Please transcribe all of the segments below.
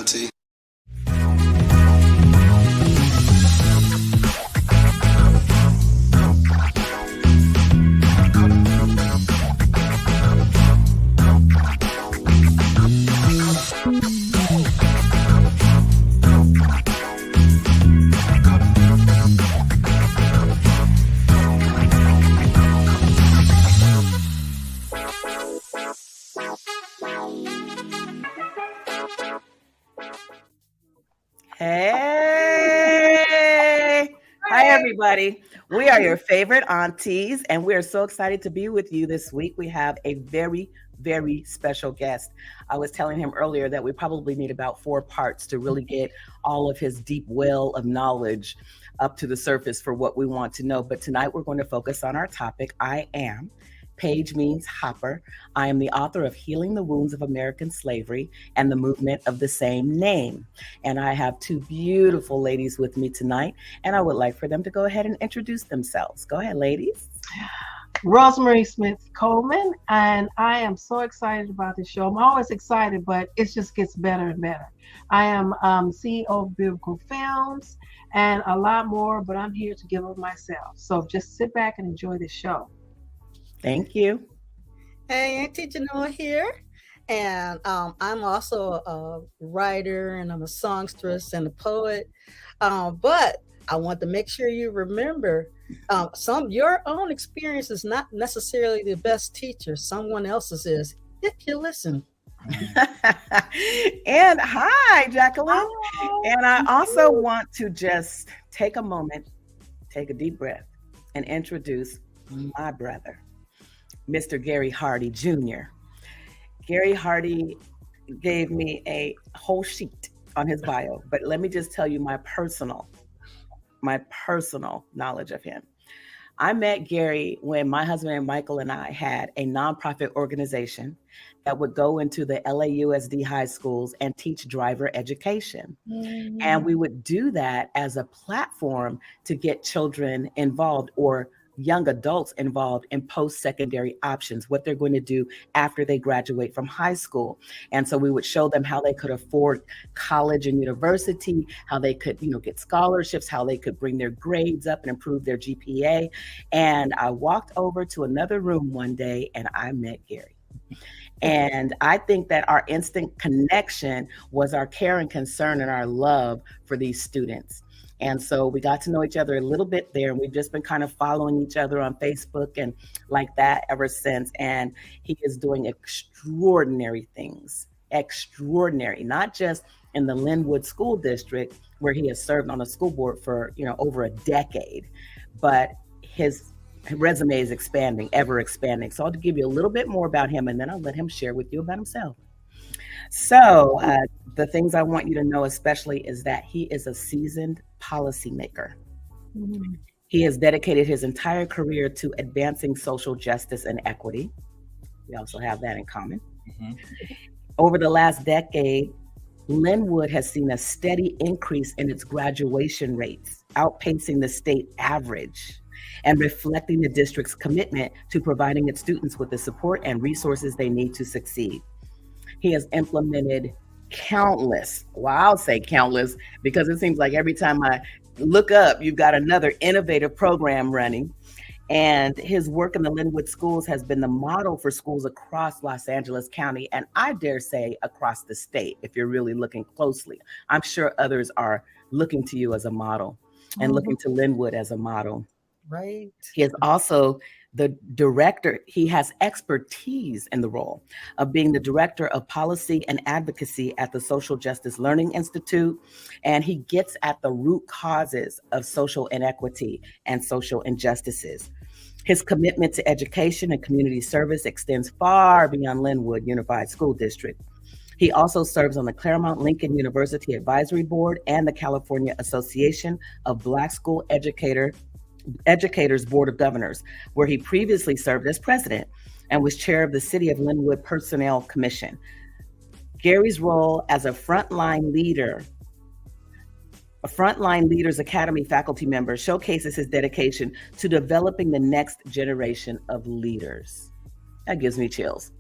auntie. Hey, hi everybody. We are your favorite aunties, and we are so excited to be with you this week. We have a very special guest. I was telling him earlier that we probably need about 4 parts to really get all of his deep well of knowledge up to the surface for what we want to know. But tonight we're going to focus on our topic. I am. Page means hopper. I am the author of Healing the Wounds of American Slavery and the Movement of the Same Name. And I have 2 beautiful ladies with me tonight, and I would like for them to go ahead and introduce themselves. Go ahead, ladies. Rosemary Smith Coleman, and I am so excited about this show. I'm always excited, but it just gets better and better. I am CEO of Biblical Films and a lot more, but I'm here to give of myself. So just sit back and enjoy the show. Thank you. Hey, Auntie Genoa here. And I'm also a writer, and I'm a songstress and a poet. But I want to make sure you remember your own experience is not necessarily the best teacher. Someone else's is, if you listen. And hi, Jacqueline. Hi. And I also want to just take a moment, take a deep breath, and introduce my brother, Mr. Gary Hardy Jr. Gary Hardy gave me a whole sheet on his bio, but let me just tell you my personal knowledge of him. I met Gary when my husband and Michael and I had a nonprofit organization that would go into the LAUSD high schools and teach driver education. Mm-hmm. And we would do that as a platform to get children involved, or young adults involved in post-secondary options, what they're going to do after they graduate from high school. And so we would show them how they could afford college and university, how they could, get scholarships, how they could bring their grades up and improve their GPA. And I walked over to another room one day and I met Gary. And I think that our instant connection was our care and concern and our love for these students. And so we got to know each other a little bit there, and we've just been kind of following each other on Facebook and like that ever since. And he is doing extraordinary things, not just in the Linwood School District, where he has served on the school board for, over a decade, but his resume is expanding, ever expanding. So I'll give you a little bit more about him, and then I'll let him share with you about himself. So the things I want you to know especially is that he is a seasoned policymaker. Mm-hmm. He has dedicated his entire career to advancing social justice and equity. We also have that in common. Mm-hmm. Over the last decade, Linwood has seen a steady increase in its graduation rates, outpacing the state average and reflecting the district's commitment to providing its students with the support and resources they need to succeed. He has implemented countless, I'll say countless, because it seems like every time I look up, you've got another innovative program running. And his work in the Linwood schools has been the model for schools across Los Angeles County, and I dare say across the state, if you're really looking closely. I'm sure others are looking to you as a model and looking to Linwood as a model. Right. He is also the director. He has expertise in the role of being the director of policy and advocacy at the Social Justice Learning Institute. And he gets at the root causes of social inequity and social injustices. His commitment to education and community service extends far beyond Linwood Unified School District. He also serves on the Claremont Lincoln University Advisory Board and the California Association of Black School Educators Board of Governors, where he previously served as president and was chair of the City of Linwood Personnel Commission. Gary's role as a Frontline Leaders Academy faculty member showcases his dedication to developing the next generation of leaders. That gives me chills.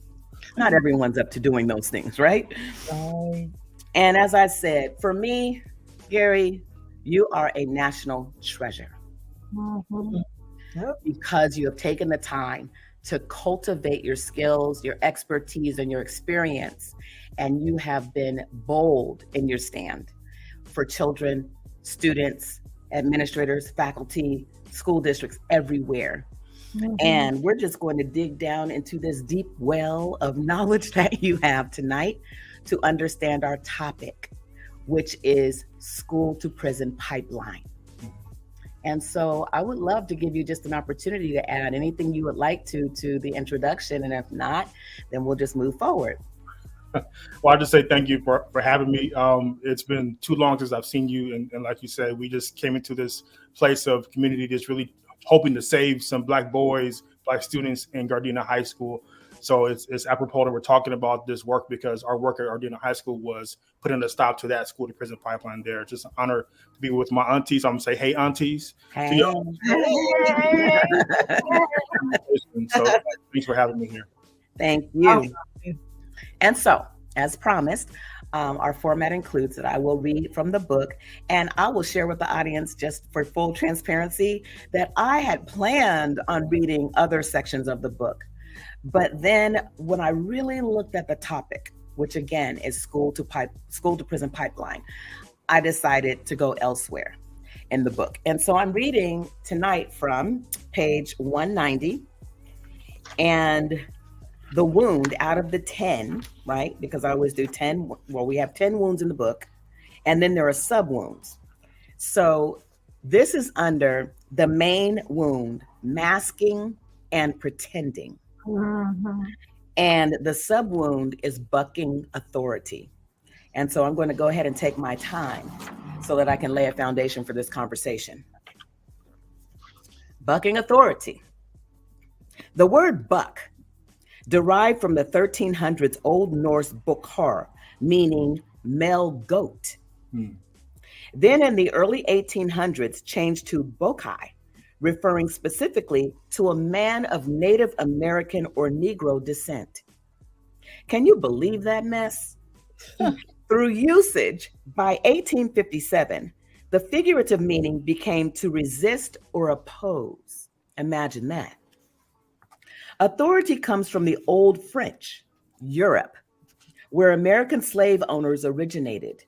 Not everyone's up to doing those things, right? Right. And as I said, for me, Gary, you are a national treasure Mhm. Yep. because you have taken the time to cultivate your skills, your expertise, and your experience. And you have been bold in your stand for children, students, administrators, faculty, school districts everywhere. Mhm. And we're just going to dig down into this deep well of knowledge that you have tonight to understand our topic, which is school to prison pipeline. And so I would love to give you just an opportunity to add anything you would like to the introduction. And if not, then we'll just move forward. Well, I just say thank you for having me. It's been too long since I've seen you, and like you said, we just came into this place of community that's really hoping to save some Black boys, Black students in Gardena High School. So it's apropos that we're talking about this work because our work at Gardena High School was putting a stop to that school to prison pipeline there. Just an honor to be with my aunties. I'm gonna say, hey, aunties. Hey. So thanks for having me here. Thank you. And so, as promised, our format includes that I will read from the book and I will share with the audience, just for full transparency, that I had planned on reading other sections of the book. But then when I really looked at the topic, which again is school to prison pipeline, I decided to go elsewhere in the book. And so I'm reading tonight from page 190 and the wound out of the 10, right? Because I always do 10. Well, we have 10 wounds in the book, and then there are sub wounds. So this is under the main wound, masking and pretending. Mhm. And the sub wound is bucking authority. And so I'm going to go ahead and take my time so that I can lay a foundation for this conversation. Bucking authority. The word buck derived from the 1300s Old Norse bukar, meaning male goat. Then in the early 1800s changed to bokai, referring specifically to a man of Native American or Negro descent. Can you believe that mess? Through usage, by 1857, the figurative meaning became to resist or oppose. Imagine that. Authority comes from the Old French, Europe, where American slave owners originated.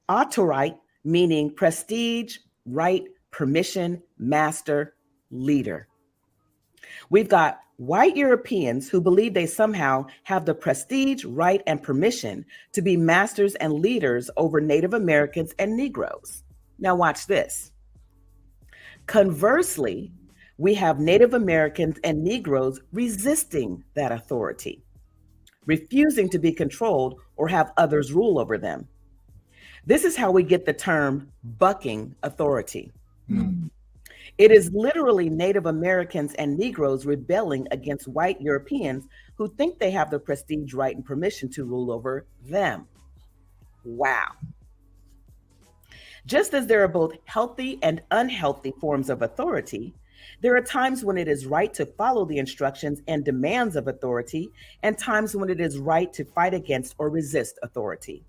Autorite, meaning prestige, right, permission, master, leader. We've got white Europeans who believe they somehow have the prestige, right, and permission to be masters and leaders over Native Americans and Negroes. Now watch this. Conversely, we have Native Americans and Negroes resisting that authority, refusing to be controlled or have others rule over them. This is how we get the term bucking authority. It is literally Native Americans and Negroes rebelling against white Europeans who think they have the prestige, right, and permission to rule over them. Wow. Just as there are both healthy and unhealthy forms of authority, there are times when it is right to follow the instructions and demands of authority, and times when it is right to fight against or resist authority.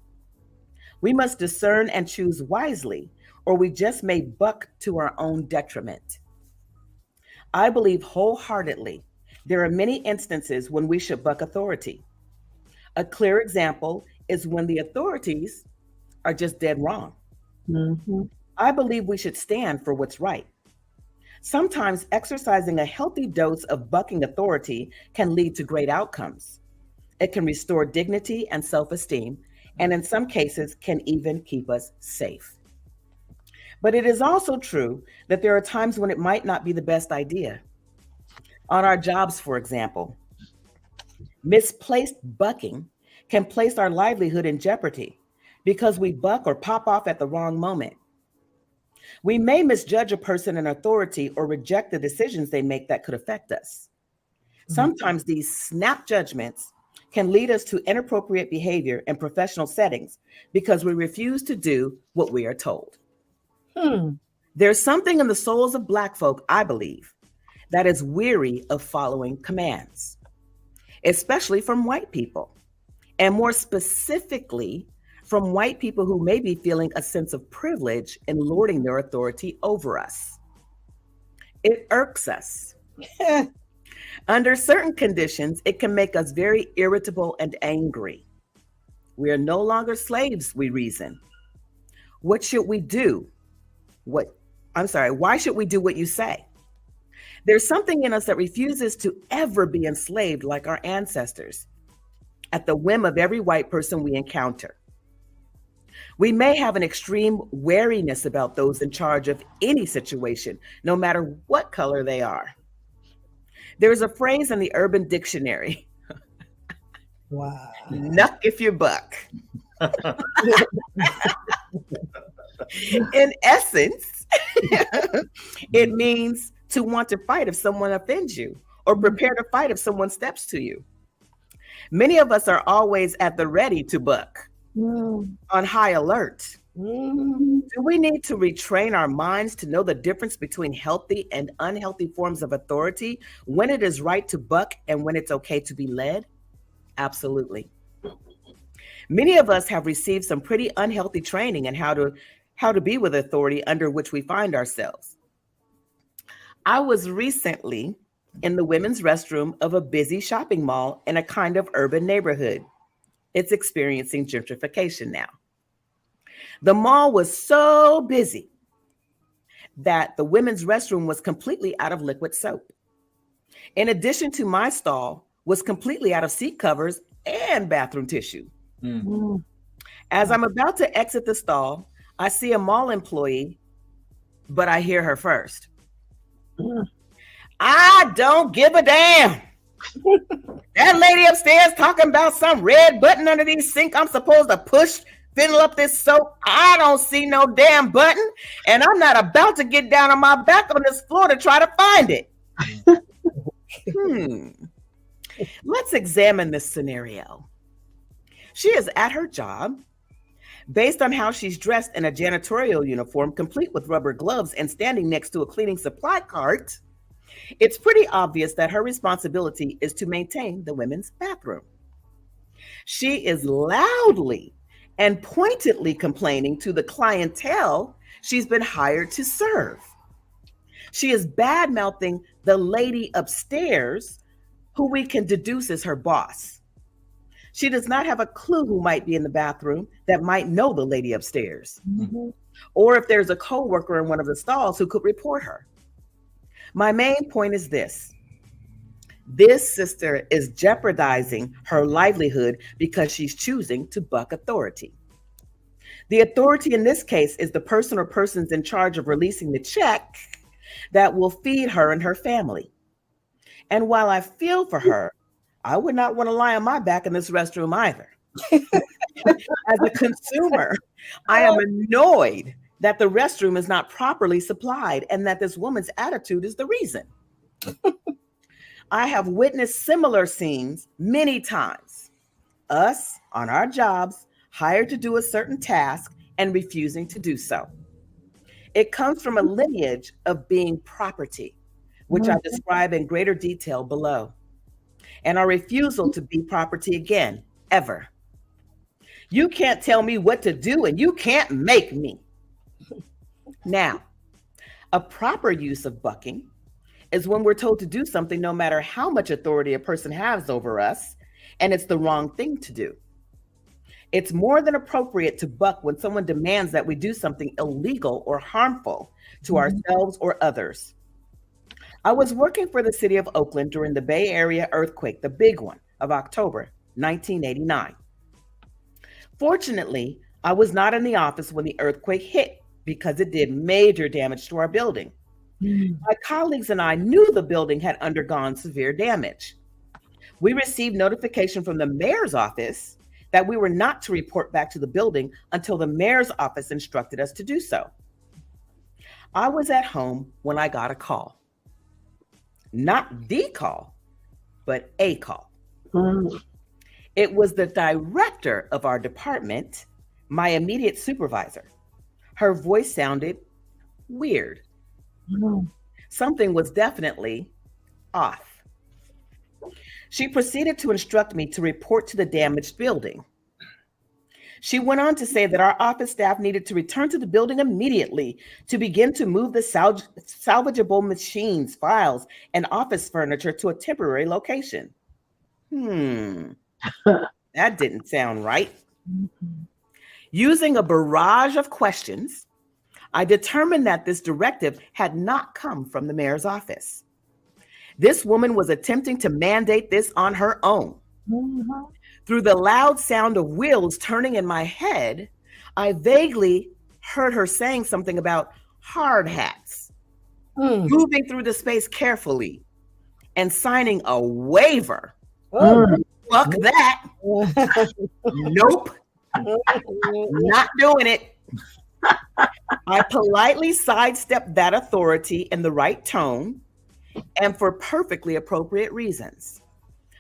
We must discern and choose wisely, or we just may buck to our own detriment. I believe wholeheartedly there are many instances when we should buck authority. A clear example is when the authorities are just dead wrong. Mhm. I believe we should stand for what's right. Sometimes exercising a healthy dose of bucking authority can lead to great outcomes. It can restore dignity and self-esteem, and in some cases can even keep us safe. But it is also true that there are times when it might not be the best idea. On our jobs, for example, misplaced bucking can place our livelihood in jeopardy because we buck or pop off at the wrong moment. We may misjudge a person in authority or reject the decisions they make that could affect us. Sometimes these snap judgments can lead us to inappropriate behavior in professional settings because we refuse to do what we are told. There's something in the souls of Black folk, I believe, that is weary of following commands, especially from white people. and more specifically, from white people who may be feeling a sense of privilege in lording their authority over us. It irks us. Under certain conditions, it can make us very irritable and angry. We are no longer slaves, we reason. What should we do? Why should we do what you say? There's something in us that refuses to ever be enslaved like our ancestors, at the whim of every white person we encounter. We may have an extreme wariness about those in charge of any situation, no matter what color they are. There's a phrase in the Urban Dictionary. Wow. Knuck if you buck. In essence, it means to want to fight if someone offends you, or prepare to fight if someone steps to you. Many of us are always at the ready to buck, on high alert. Do we need to retrain our minds to know the difference between healthy and unhealthy forms of authority, when it is right to buck and when it's okay to be led? Absolutely. Many of us have received some pretty unhealthy training in how to be with authority under which we find ourselves. I was recently in the women's restroom of a busy shopping mall in a kind of urban neighborhood. It's experiencing gentrification now. The mall was so busy that the women's restroom was completely out of liquid soap. In addition to my stall was completely out of seat covers and bathroom tissue. As I'm about to exit the stall, I see a mall employee, but I hear her first. I don't give a damn. That lady upstairs talking about some red button under the sink I'm supposed to push, fill up this soap. I don't see no damn button, and I'm not about to get down on my back on this floor to try to find it. Let's examine this scenario. She is at her job. Based on how she's dressed in a janitorial uniform, complete with rubber gloves, and standing next to a cleaning supply cart, it's pretty obvious that her responsibility is to maintain the women's bathroom. She is loudly and pointedly complaining to the clientele she's been hired to serve. She is bad-mouthing the lady upstairs, who we can deduce is her boss. She does not have a clue who might be in the bathroom that might know the lady upstairs, or if there's a coworker in one of the stalls who could report her. My main point is this. This sister is jeopardizing her livelihood because she's choosing to buck authority. The authority in this case is the person or persons in charge of releasing the check that will feed her and her family. And while I feel for her, I would not want to lie on my back in this restroom either. As a consumer, I am annoyed that the restroom is not properly supplied and that this woman's attitude is the reason. I have witnessed similar scenes many times. Us on our jobs, hired to do a certain task and refusing to do so. It comes from a lineage of being property, which I describe in greater detail below, and our refusal to be property again, ever. You can't tell me what to do and you can't make me. Now, a proper use of bucking is when we're told to do something no matter how much authority a person has over us, and it's the wrong thing to do. It's more than appropriate to buck when someone demands that we do something illegal or harmful to ourselves or others. I was working for the city of Oakland during the Bay Area earthquake, the big one of October 1989. Fortunately, I was not in the office when the earthquake hit because it did major damage to our building. My colleagues and I knew the building had undergone severe damage. We received notification from the mayor's office that we were not to report back to the building until the mayor's office instructed us to do so. I was at home when I got a call. Not the call, but a call. It was the director of our department, my immediate supervisor. Her voice sounded weird. Something was definitely off. She proceeded to instruct me to report to the damaged building. She went on to say that our office staff needed to return to the building immediately to begin to move the salvageable machines, files, and office furniture to a temporary location. That didn't sound right. Using a barrage of questions, I determined that this directive had not come from the mayor's office. This woman was attempting to mandate this on her own. Through the loud sound of wheels turning in my head, I vaguely heard her saying something about hard hats, moving through the space carefully, and signing a waiver. Fuck that. Nope. Not doing it. I politely sidestepped that authority in the right tone and for perfectly appropriate reasons.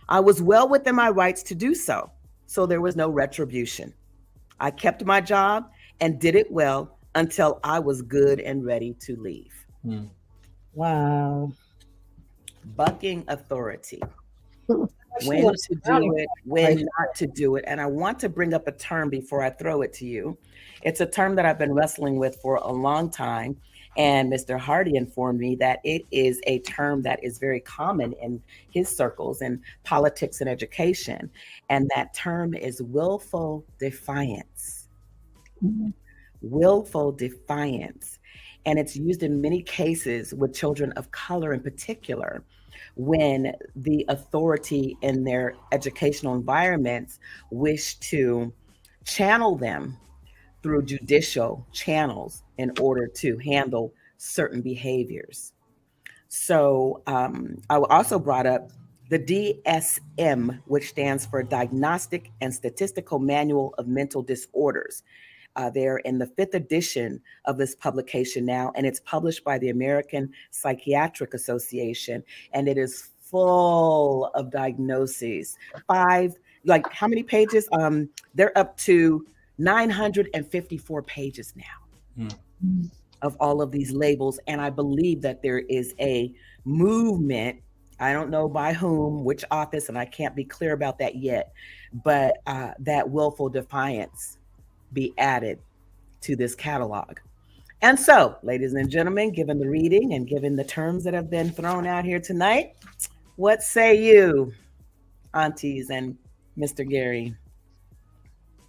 I was well within my rights to do so, so there was no retribution. I kept my job and did it well until I was good and ready to leave. Wow. Bucking authority. When to do it, when not to do it. And I want to bring up a term before I throw it to you. It's a term that I've been wrestling with for a long time. And Mr. Hardy informed me that it is a term that is very common in his circles in politics and education. And that term is willful defiance. Willful defiance. And it's used in many cases with children of color in particular, when the authority in their educational environments wish to channel them through judicial channels in order to handle certain behaviors. So I also brought up the DSM, which stands for Diagnostic and Statistical Manual of Mental Disorders. They're in the 5th edition of this publication now, and it's published by the American Psychiatric Association, and it is full of diagnoses. How many pages? They're up to 954 pages now of all of these labels, and I believe that there is a movement, I don't know by whom, which office, and I can't be clear about that yet, but that willful defiance be added to this catalog. And so, ladies and gentlemen, given the reading and given the terms that have been thrown out here tonight, what say you, aunties and Mr. Gary?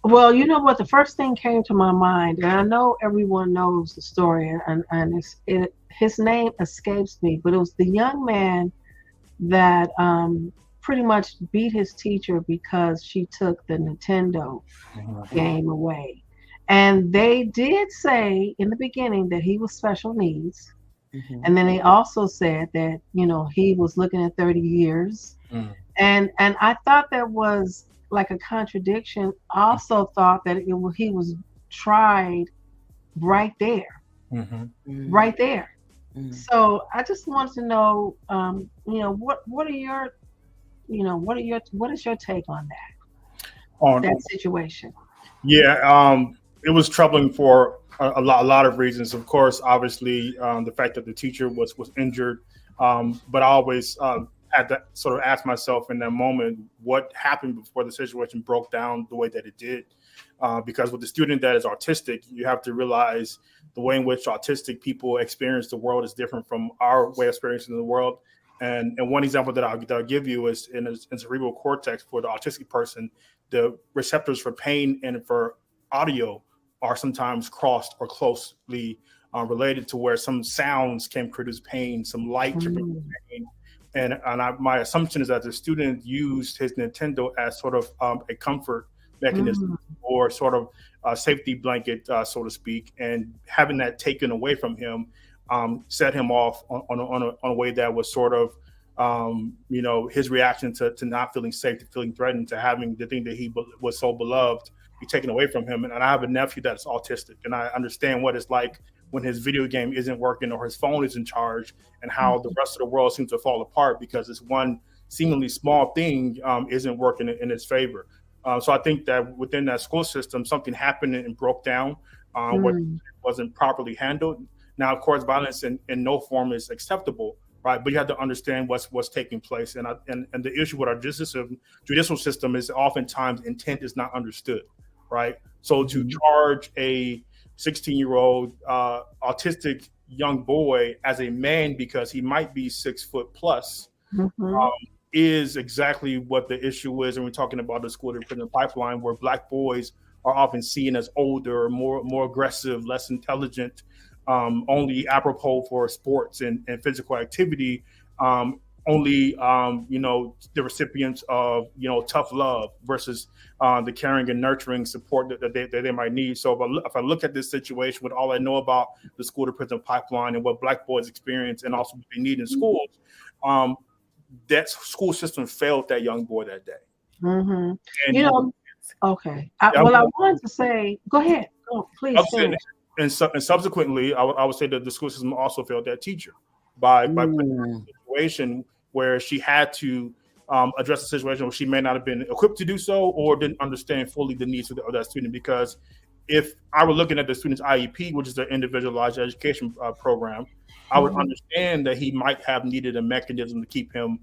Well, you know what? The first thing came to my mind, and I know everyone knows the story, and his name escapes me, but it was the young man that pretty much beat his teacher because she took the Nintendo game away. And they did say in the beginning that he was special needs. And then they also said that, he was looking at 30 years. And I thought that was like a contradiction. I also thought that he was tried right there. Right there. So I just wanted to know, what is your take on that situation? Yeah, it was troubling for a lot of reasons. Of course, obviously, the fact that the teacher was injured, but I always had to sort of ask myself in that moment, what happened before the situation broke down the way that it did? Because with a student that is autistic, you have to realize the way in which autistic people experience the world is different from our way of experiencing the world. And one example that I'll give you is in cerebral cortex for the autistic person, the receptors for pain and for audio are sometimes crossed or closely related, to where some sounds can produce pain, some light can produce pain. And my assumption is that the student used his Nintendo as sort of a comfort mechanism or sort of a safety blanket, so to speak, and having that taken away from him set him off on a way that was sort of, his reaction to not feeling safe, to feeling threatened, to having the thing that he was so beloved be taken away from him. And I have a nephew that's autistic, and I understand what it's like when his video game isn't working or his phone isn't charged, and how the rest of the world seems to fall apart because this one seemingly small thing isn't working in its favor. So I think that within that school system, something happened and broke down where it wasn't properly handled. Now, of course, violence in no form is acceptable, right? But you have to understand what's taking place. And the issue with our judicial system is oftentimes intent is not understood, right? So to charge a 16-year-old autistic young boy as a man because he might be 6 foot plus is exactly what the issue is. And we're talking about the school to prison pipeline, where Black boys are often seen as older, more aggressive, less intelligent, only apropos for sports and physical activity, only the recipients of tough love versus the caring and nurturing support that they might need. So if I look at this situation with all I know about the school to prison pipeline and what Black boys experience and also what they need in schools, that school system failed that young boy that day. And okay. I wanted to say, go ahead. Go, please. And subsequently, I would say that the school system also failed that teacher by putting her in a situation where she had to address a situation where she may not have been equipped to do so or didn't understand fully the needs of that student. Because if I were looking at the student's IEP, which is the individualized education program, I would understand that he might have needed a mechanism to keep him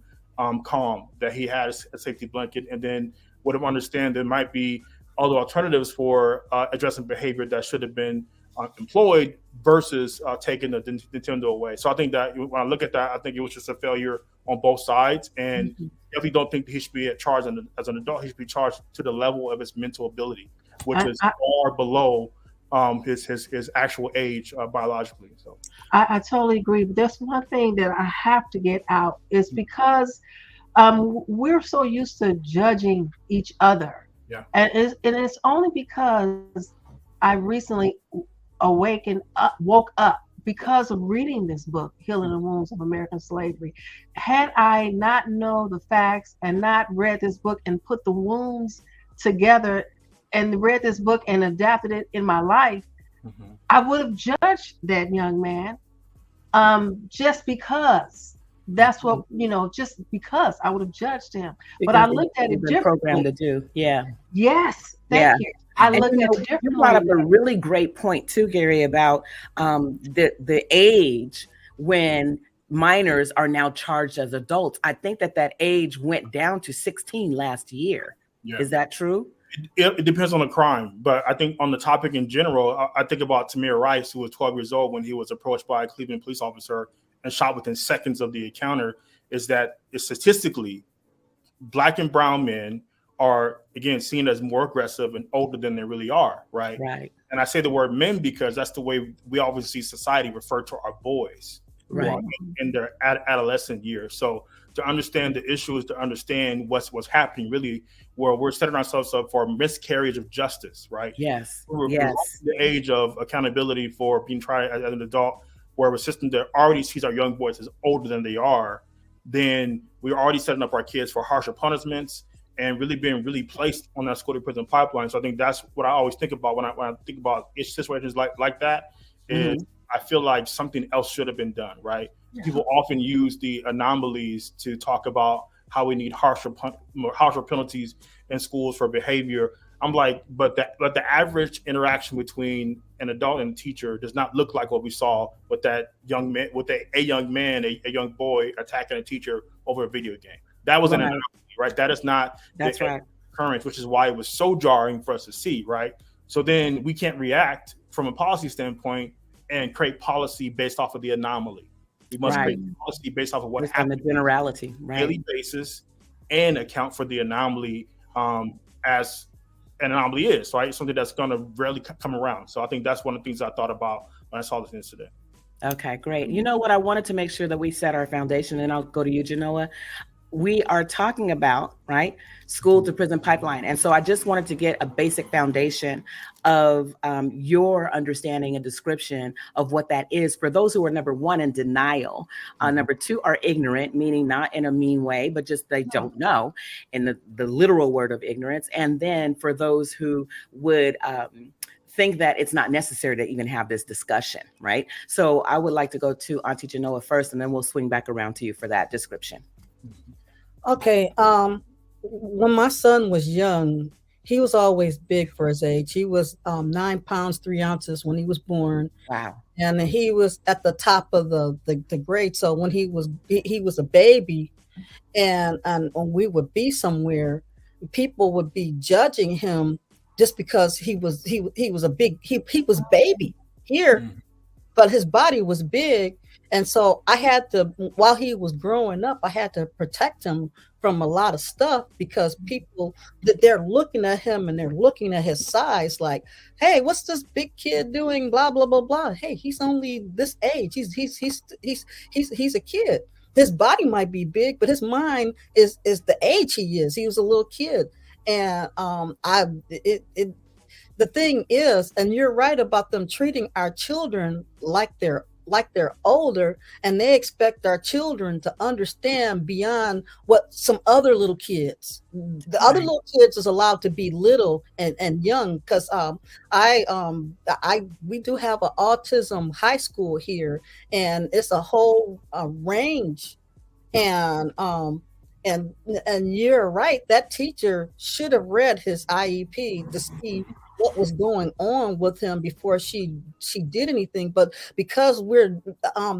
calm, that he had a safety blanket, and then would have understand there might be other alternatives for addressing behavior that should have been employed versus taking the Nintendo away. So I think that when I look at that, I think it was just a failure on both sides. And if we don't think that he should be charged as an adult, he should be charged to the level of his mental ability, which is far below his actual age biologically. So I totally agree. But there's one thing that I have to get out is because we're so used to judging each other. Yeah. And it's only because I recently woke up because of reading this book, Healing the Wounds of American Slavery. Had I not known the facts and not read this book and put the wounds together and read this book and adapted it in my life, I would have judged that young man just because. That's what, just because I would have judged him. But I looked at it differently. Program to do. Yeah. Yes. Thank you. I looked at it differently. You brought up a really great point too, Gary, about the age when minors are now charged as adults. I think that age went down to 16 last year. Yeah. Is that true? It depends on the crime, but I think on the topic in general, I think about Tamir Rice, who was 12 years old when he was approached by a Cleveland police officer and shot within seconds of the encounter. Is that statistically, Black and brown men are, again, seen as more aggressive and older than they really are, right? Right. And I say the word men because that's the way we always see society refer to our boys, right, in their adolescent years. So to understand the issue is to understand what's happening, really, where we're setting ourselves up for miscarriage of justice, right? Yes. We're the age of accountability for being tried as an adult, where a system that already sees our young boys as older than they are, then we're already setting up our kids for harsher punishments and really being placed on that school to prison pipeline. So I think that's what I always think about when I think about situations like that. Is I feel like something else should have been done, right? Yeah. People often use the anomalies to talk about how we need harsher penalties in schools for behavior. I'm like, but the average interaction between an adult and a teacher does not look like what we saw with that young man, with a young boy attacking a teacher over a video game. That was an anomaly, right? That is not the occurrence, which is why it was so jarring for us to see, right? So then we can't react from a policy standpoint and create policy based off of the anomaly. We must create policy based off of what happened on the generality, on a daily basis, and account for the anomaly as an anomaly is, right? Something that's going to rarely come around. So I think that's one of the things I thought about when I saw this incident. Okay, great. You know what? I wanted to make sure that we set our foundation, and I'll go to you, Genoa. We are talking about, right, school to prison pipeline. And so I just wanted to get a basic foundation of your understanding and description of what that is for those who are, number one, in denial. Number two, are ignorant, meaning not in a mean way, but just they don't know in the literal word of ignorance. And then for those who would think that it's not necessary to even have this discussion, right? So I would like to go to Auntie Genoa first, and then we'll swing back around to you for that description. Okay. When my son was young, he was always big for his age. He was 9 pounds 3 ounces when he was born, Wow. and he was at the top of the grade. So when he was a baby, and when we would be somewhere, people would be judging him just because he was a big he was baby here, but his body was big. And so I had to, while he was growing up, I had to protect him from a lot of stuff, because people that they're looking at him and they're looking at his size like, hey, what's this big kid doing, blah blah blah blah. Hey, he's only this age. He's a kid. His body might be big, but his mind is the age he is. He was a little kid. And the thing is, and you're right about them treating our children like they're older, and they expect our children to understand beyond what some other little kids, the other little kids is allowed to be little and young. Because we do have an autism high school here, and it's a whole range. And you're right, that teacher should have read his IEP to see what was going on with him before she did anything. But because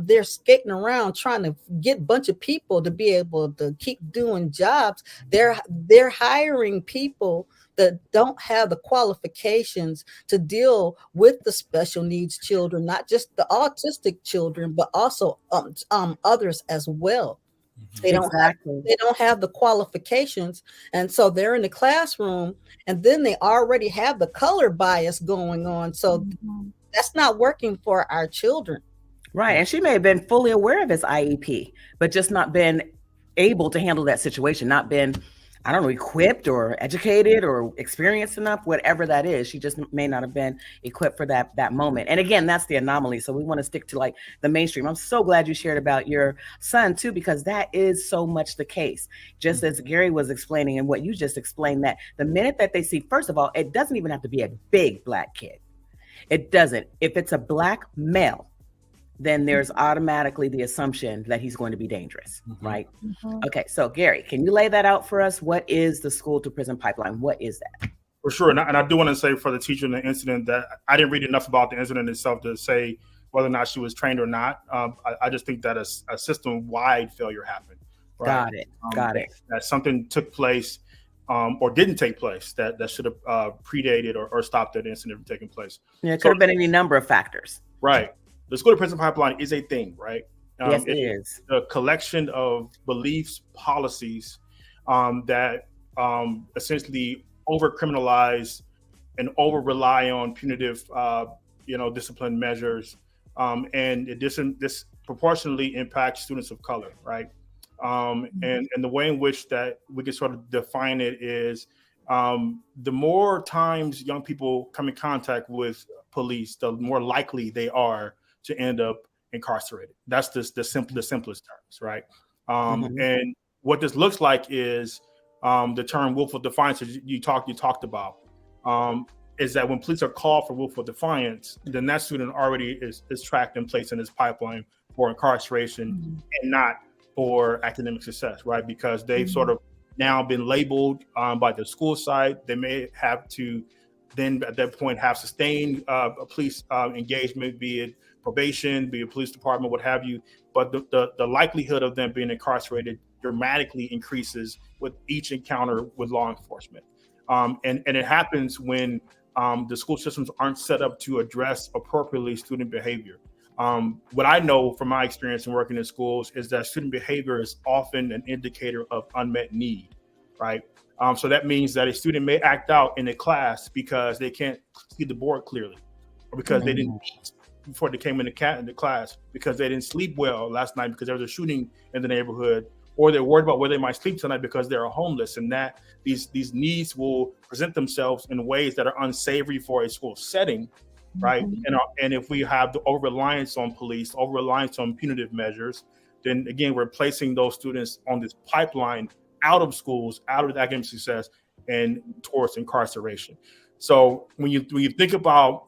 they're skating around trying to get a bunch of people to be able to keep doing jobs, they're hiring people that don't have the qualifications to deal with the special needs children, not just the autistic children, but also others as well. They don't have the qualifications, and so they're in the classroom, and then they already have the color bias going on. So that's not working for our children. Right. And she may have been fully aware of his IEP, but just not been able to handle that situation, not been, I don't know, equipped or educated or experienced enough, whatever that is. She just may not have been equipped for that moment. And again, that's the anomaly. So we want to stick to like the mainstream. I'm so glad you shared about your son too, because that is so much the case. Just as Gary was explaining and what you just explained, that the minute that they see, first of all, it doesn't even have to be a big Black kid. It doesn't. If it's a Black male, then there's automatically the assumption that he's going to be dangerous, right? Okay, so Gary, can you lay that out for us? What is the school to prison pipeline? What is that? For sure, and I do want to say for the teacher in the incident that I didn't read enough about the incident itself to say whether or not she was trained or not. I just think that a system-wide failure happened. Right? Got it. That something took place or didn't take place that should have predated or stopped that incident from taking place. Yeah, it could have been any number of factors. Right. The school to prison pipeline is a thing, right? Yes, it is. A collection of beliefs, policies that essentially over-criminalize and over-rely on punitive, discipline measures, and it disproportionately impacts students of color, right? And the way in which that we can sort of define it is the more times young people come in contact with police, the more likely they are to end up incarcerated. That's just the simplest terms, right? And what this looks like is the term willful defiance you talked about, is that when police are called for willful defiance, then that student already is tracked and placed in this pipeline for incarceration and not for academic success, right? Because they've sort of now been labeled by the school side. They may have to then at that point have sustained police engagement, be it probation, be it police department, what have you. But the likelihood of them being incarcerated dramatically increases with each encounter with law enforcement. And it happens when the school systems aren't set up to address appropriately student behavior. What I know from my experience in working in schools is that student behavior is often an indicator of unmet need, right? So that means that a student may act out in a class because they can't see the board clearly, or because they didn't eat before they came in the class, because they didn't sleep well last night because there was a shooting in the neighborhood, or they're worried about where they might sleep tonight because they're homeless, and that these needs will present themselves in ways that are unsavory for a school setting, right? And if we have the over-reliance on police, over-reliance on punitive measures, then again, we're placing those students on this pipeline out of schools, out of academic success, and towards incarceration. So when you think about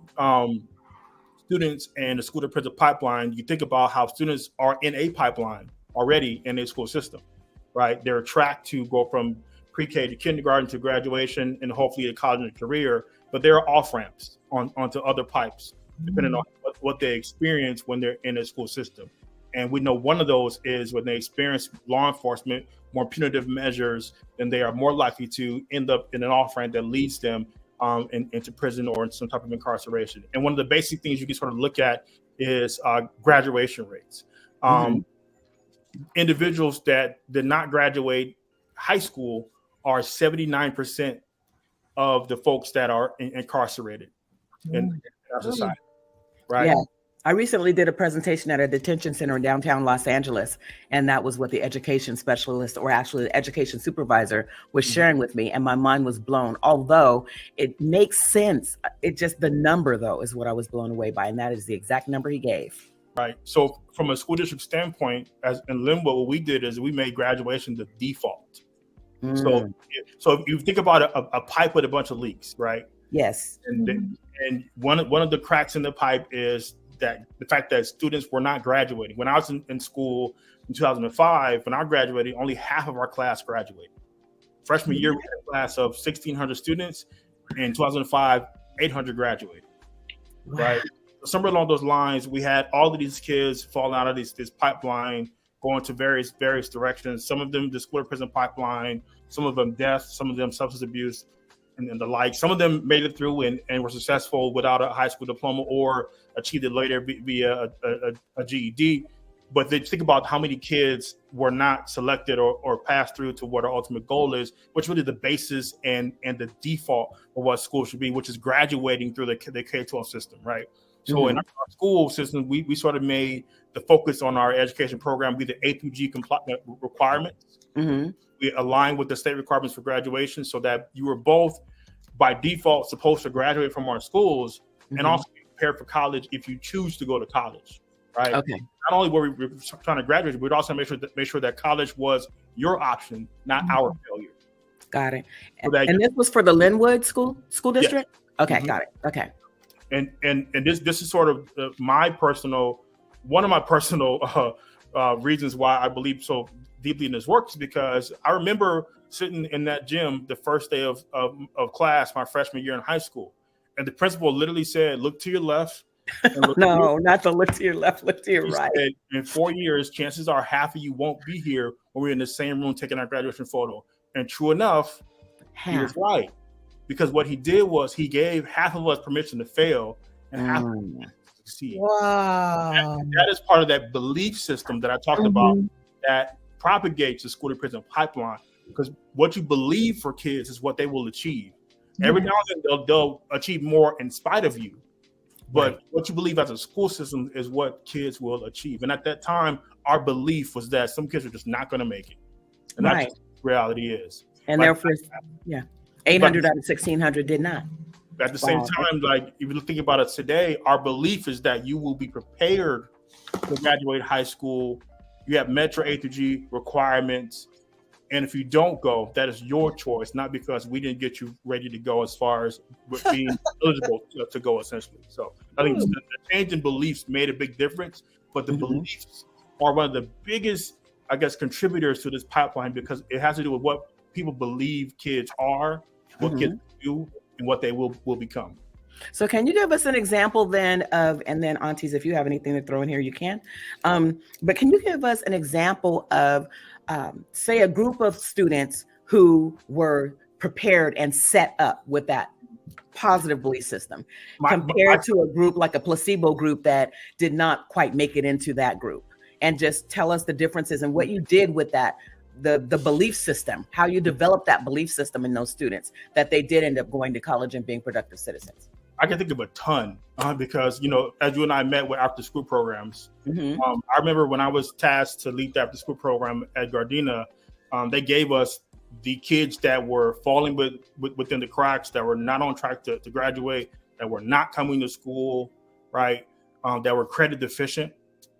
students and the school to prison pipeline, you think about how students are in a pipeline already in a school system, right? They're tracked to go from pre-K to kindergarten to graduation and hopefully a college and career, but there are off-ramps onto other pipes, depending on what they experience when they're in a school system. And we know one of those is when they experience law enforcement, more punitive measures, then they are more likely to end up in an off-ramp that leads them into prison or in some type of incarceration. And one of the basic things you can sort of look at is graduation rates. Individuals that did not graduate high school are 79% of the folks that are incarcerated in our society, right? Yeah. I recently did a presentation at a detention center in downtown Los Angeles, and that was what the education specialist, or actually the education supervisor, was sharing with me, and my mind was blown. Although it makes sense, it just, the number though is what I was blown away by, and that is the exact number he gave. Right. So from a school district standpoint, as in Limbo, what we did is we made graduation the default. So if you think about a pipe with a bunch of leaks, right? Yes. And one of the cracks in the pipe is that the fact that students were not graduating. When I was in school in 2005, when I graduated, only half of our class graduated. Freshman year, we had a class of 1,600 students. In 2005, 800 graduated. Wow. Right. Somewhere along those lines, we had all of these kids falling out of this pipeline, going to various directions. Some of them the school to prison pipeline, some of them death, some of them substance abuse, and the like. Some of them made it through and were successful without a high school diploma or achieved it later via a GED. But they think about how many kids were not selected or passed through to what our ultimate goal is, which really the basis and the default of what school should be, which is graduating through the K-12 system, right? So in our school system, we sort of made the focus on our education program be the A through G requirements. We aligned with the state requirements for graduation so that you were both by default supposed to graduate from our schools and also be prepared for college if you choose to go to college, right? Okay. Not only were we trying to graduate, we'd also make sure that college was your option, not our failure. Got it. So and this was for the Linwood school district? Yeah. Okay, got it. Okay. And this is sort of one of my personal reasons why I believe so deeply in this work is because I remember sitting in that gym the first day of class my freshman year in high school, and the principal literally said, "Look to your left." No, not to look to your left, look to your right. Said, in 4 years, chances are half of you won't be here when we're in the same room taking our graduation photo. And true enough, he was right. Because what he did was he gave half of us permission to fail and half of us to succeed. Wow. That is part of that belief system that I talked about that propagates the school to prison pipeline. Because what you believe for kids is what they will achieve. Every now and then they'll achieve more in spite of you. But what you believe as a school system is what kids will achieve. And at that time, our belief was that some kids are just not going to make it. And that's just what reality is. And therefore, 800 out of 1,600 did not. At the same time, like if you think about it today, our belief is that you will be prepared to graduate high school. You have Metro A through G requirements. And if you don't go, that is your choice, not because we didn't get you ready to go as far as being eligible to go, essentially. So I think the change in beliefs made a big difference, but the beliefs are one of the biggest, I guess, contributors to this pipeline because it has to do with what people believe kids are, what kids do, and what they will become. So can you give us an example then of, and then aunties, if you have anything to throw in here, you can. But can you give us an example of, say, a group of students who were prepared and set up with that positive belief system compared to a group like a placebo group that did not quite make it into that group? And just tell us the differences and what you did with that, the belief system, how you developed that belief system in those students that they did end up going to college and being productive citizens. I can think of a ton because, as you and I met with after school programs, I remember when I was tasked to lead the after school program at Gardena, they gave us the kids that were falling within the cracks, that were not on track to graduate, that were not coming to school, right, that were credit deficient.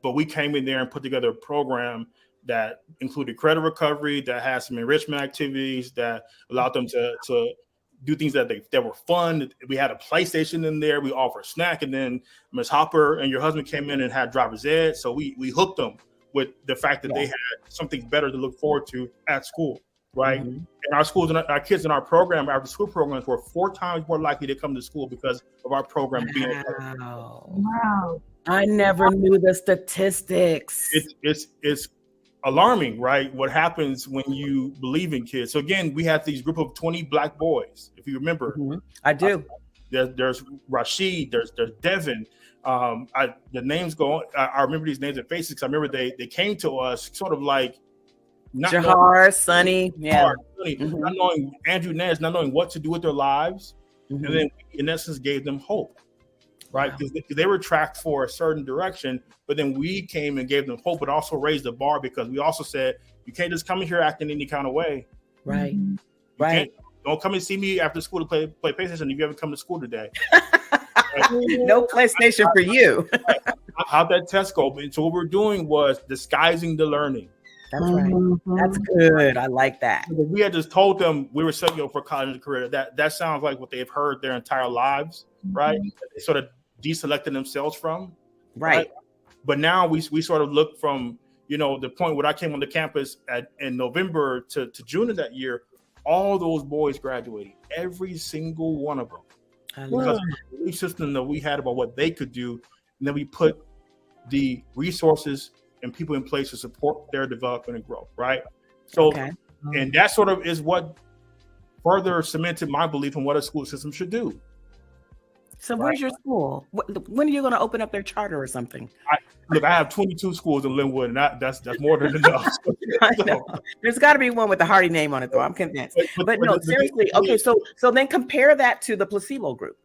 But we came in there and put together a program that included credit recovery, that had some enrichment activities, that allowed them to do things that were fun. We had a PlayStation in there. We offered a snack, and then Ms. Hopper and your husband came in and had driver's ed. So we hooked them with the fact that they had something better to look forward to at school. right? And our schools and our kids in our program, after school programs, were 4 times more likely to come to school because of our program being. Wow. I never knew the statistics. It's alarming, right? What happens when you believe in kids. So again, we have these group of 20 Black boys, if you remember. I do. There's Rashid, there's Devin. The names go on. I remember these names and faces because I remember they came to us sort of like Jahar, Sonny, not knowing Andrew Nance, not knowing what to do with their lives, and then in essence gave them hope, right? Because they were tracked for a certain direction, but then we came and gave them hope, but also raised the bar because we also said you can't just come in here acting any kind of way, right? Right. Don't come and see me after school to play PlayStation if you haven't come to school today. No PlayStation for you. How'd that test go? So what we're doing was disguising the learning. That's right. That's good. I like that. If we had just told them we were setting up for college and career, that sounds like what they've heard their entire lives, right? They sort of deselected themselves from. Right. But now we sort of look from, the point when I came on the campus in November to June of that year, all those boys graduated, every single one of them. Because of the belief system that we had about what they could do, and then we put the resources and people in place to support their development and growth, right? So, and that sort of is what further cemented my belief in what a school system should do. So where's your school? When are you going to open up their charter or something? I have 22 schools in Linwood, and that's more than enough. There's got to be one with the Hardy name on it, though. I'm convinced. But no, seriously. Okay, so then compare that to the placebo group.